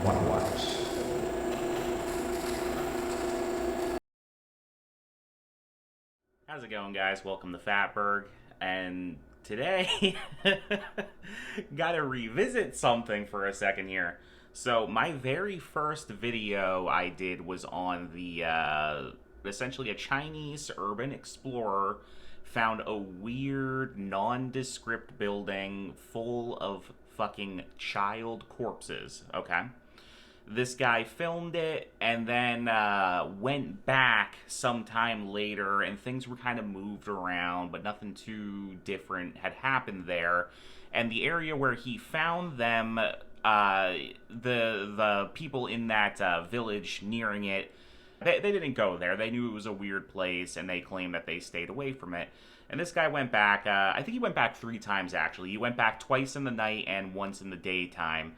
want to watch. How's it going, guys? Welcome to Fatberg. And today, gotta revisit something for a second here. So, my very first video I did was on the essentially a Chinese urban explorer found a weird, nondescript building full of fucking child corpses, okay? This guy filmed it and then went back sometime later, and things were kind of moved around, but nothing too different had happened there. And the area where he found them, the people in that village nearing it, they didn't go there. They knew it was a weird place, and they claimed that they stayed away from it. And this guy went back. I think he went back 3 times actually. He went back twice in the night and once in the daytime,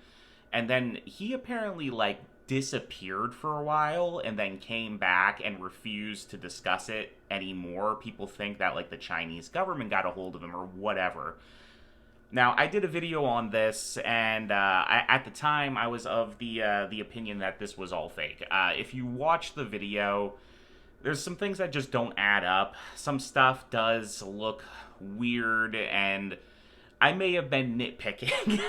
and then he apparently like disappeared for a while and then came back and refused to discuss it anymore. People think that like the Chinese government got a hold of him or whatever. Now, I did a video on this, and at the time, I was of the opinion that this was all fake. If you watch the video, there's some things that just don't add up. Some stuff does look weird, and I may have been nitpicking.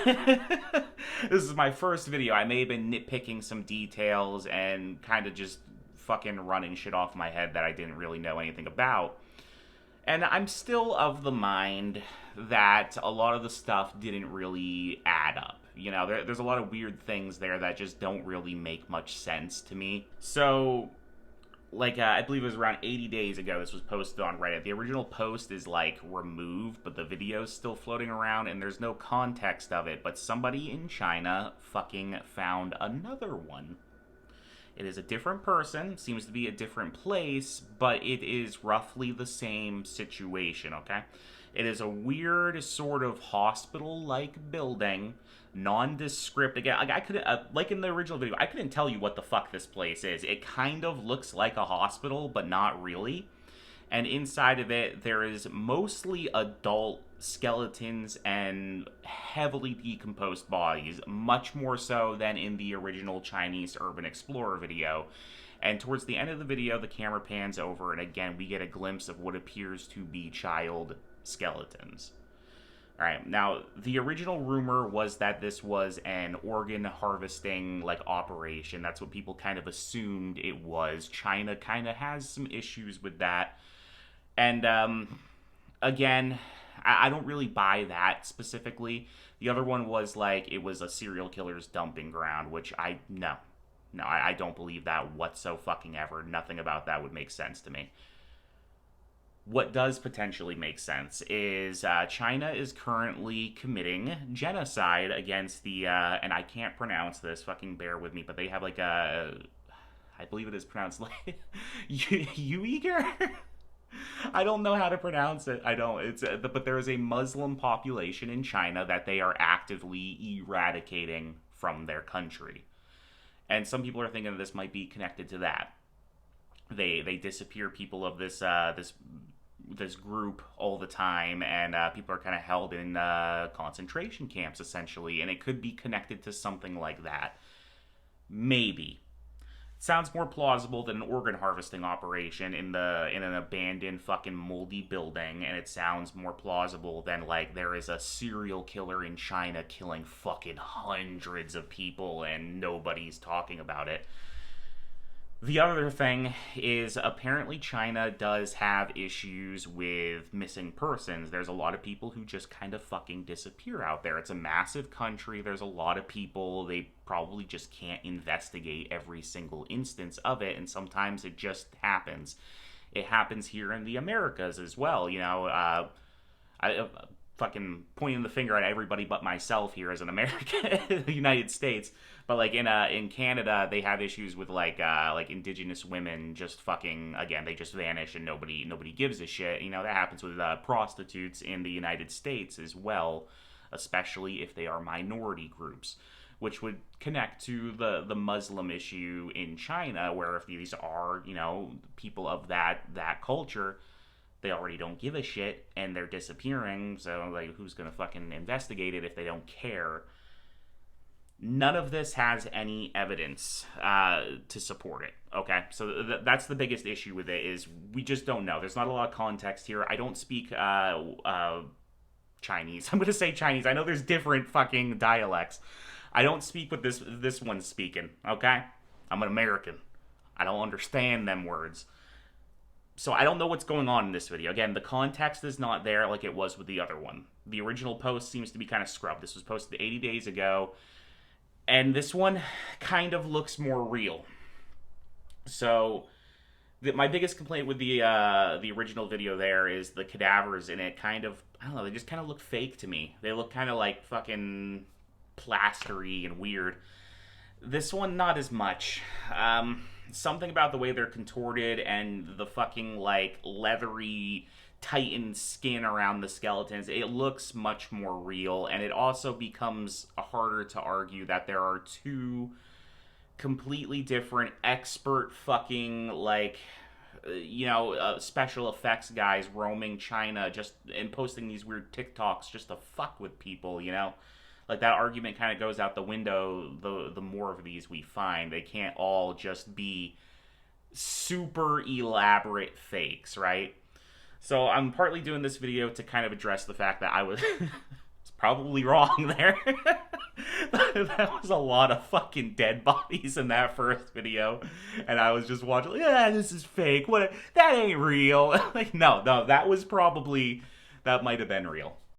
This is my first video. I may have been nitpicking some details and kind of just fucking running shit off my head that I didn't really know anything about. And I'm still of the mind that a lot of the stuff didn't really add up. You know, there's a lot of weird things there that just don't really make much sense to me. So, like, I believe it was around 80 days ago this was posted on Reddit. The original post is, like, removed, but the video's still floating around, and there's no context of it. But somebody in China fucking found another one. It is a different person, seems to be a different place, but it is roughly the same situation, okay? It is a weird sort of hospital-like building, nondescript. Again, like I couldn't, like in the original video, I couldn't tell you what the fuck this place is. It kind of looks like a hospital, but not really. And inside of it, there is mostly adult skeletons and heavily decomposed bodies, much more so than in the original Chinese Urban Explorer video. And towards the end of the video, the camera pans over, and again, we get a glimpse of what appears to be child skeletons. Alright, now, the original rumor was that this was an organ harvesting, like, operation. That's what people kind of assumed it was. China kind of has some issues with that. And, again, I don't really buy that specifically. The other one was, like, it was a serial killer's dumping ground, which no. No, I don't believe that whatsoever. Nothing about that would make sense to me. What does potentially make sense is China is currently committing genocide against the, and I can't pronounce this, fucking bear with me, but they have like a, I believe it is pronounced like, Uyghur? I don't know how to pronounce it. I don't. But there is a Muslim population in China that they are actively eradicating from their country. And some people are thinking that this might be connected to that. They disappear people of this group all the time, and people are kind of held in concentration camps essentially, and it could be connected to something like that. Maybe. Sounds more plausible than an organ harvesting operation in an abandoned fucking moldy building, and it sounds more plausible than like there is a serial killer in China killing fucking hundreds of people and nobody's talking about it. The other thing is apparently China does have issues with missing persons. There's a lot of people who just kind of fucking disappear out there. It's a massive country. There's a lot of people. They probably just can't investigate every single instance of it, and sometimes it just happens. It happens here in the Americas as well. You know, I fucking pointing the finger at everybody but myself here as an American, the United States. But like in Canada, they have issues with like indigenous women just fucking, again, they just vanish and nobody gives a shit. You know, that happens with prostitutes in the United States as well, especially if they are minority groups, which would connect to the Muslim issue in China, where if these are, you know, people of that culture, they already don't give a shit and they're disappearing. So like, who's gonna fucking investigate it if they don't care? None of this has any evidence to support it. Okay, so that's the biggest issue with it, is we just don't know. There's not a lot of context here. I don't speak Chinese. I'm gonna say Chinese. I know there's different fucking dialects. I don't speak what this one's speaking. Okay, I'm an American. I don't understand them words. So I don't know what's going on in this video. Again, the context is not there like it was with the other one. The original post seems to be kind of scrubbed. This was posted 80 days ago. And this one kind of looks more real. So my biggest complaint with the original video there is the cadavers in it kind of, I don't know, they just kind of look fake to me. They look kind of like fucking plastery and weird. This one, not as much. Something about the way they're contorted and the fucking, like, leathery, tightened skin around the skeletons, it looks much more real, and it also becomes harder to argue that there are two completely different expert fucking, like, special effects guys roaming China and posting these weird TikToks just to fuck with people, you know? Like, that argument kind of goes out the window the more of these we find. They can't all just be super elaborate fakes, right? So I'm partly doing this video to kind of address the fact that I was probably wrong there. That was a lot of fucking dead bodies in that first video. And I was just watching, yeah, this is fake. That ain't real. Like, no, that might have been real.